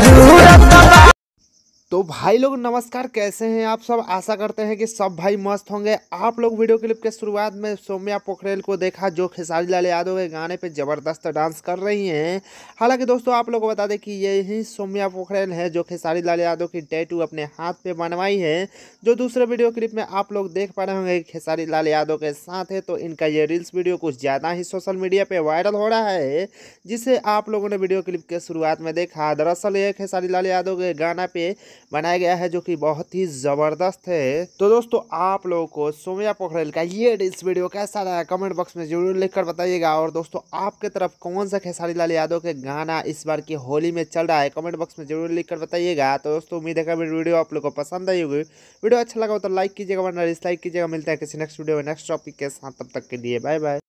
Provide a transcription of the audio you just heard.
जरूरत। तो भाई लोग नमस्कार, कैसे हैं आप सब। आशा करते हैं कि सब भाई मस्त होंगे। आप लोग वीडियो क्लिप के शुरुआत में सौम्या पोखरेल को देखा, जो खेसारी लाल यादव के गाने पे ज़बरदस्त डांस कर रही हैं। हालांकि दोस्तों आप लोग को बता दें कि यही सौम्या पोखरेल है जो खेसारी लाल यादव की टैटू अपने हाथ पे बनवाई है। जो दूसरे वीडियो क्लिप में आप लोग देख पा रहे होंगे खेसारी लाल यादव के साथ है, तो इनका ये रील्स वीडियो कुछ ज़्यादा ही सोशल मीडिया पर वायरल हो रहा है, जिसे आप लोगों ने वीडियो क्लिप के शुरुआत में देखा। दरअसल ये खेसारी लाल यादव के गाना पे बनाया गया है, जो कि बहुत ही ज़बरदस्त है। तो दोस्तों आप लोगों को सौम्या पोखरेल का ये इस वीडियो कैसा रहा कमेंट बॉक्स में जरूर लिखकर बताइएगा। और दोस्तों आपके तरफ कौन सा खेसारी लाल यादव के गाना इस बार की होली में चल रहा है, कमेंट बॉक्स में जरूर लिखकर बताइएगा। तो दोस्तों उम्मीद है कि वीडियो आप लोगों को पसंद आई होगी। वीडियो अच्छा लगा हो तो लाइक कीजिएगा, वरना डिसलाइक कीजिएगा। मिलता है किसी नेक्स्ट वीडियो में नेक्स्ट टॉपिक के साथ, तब तक के लिए बाय बाय।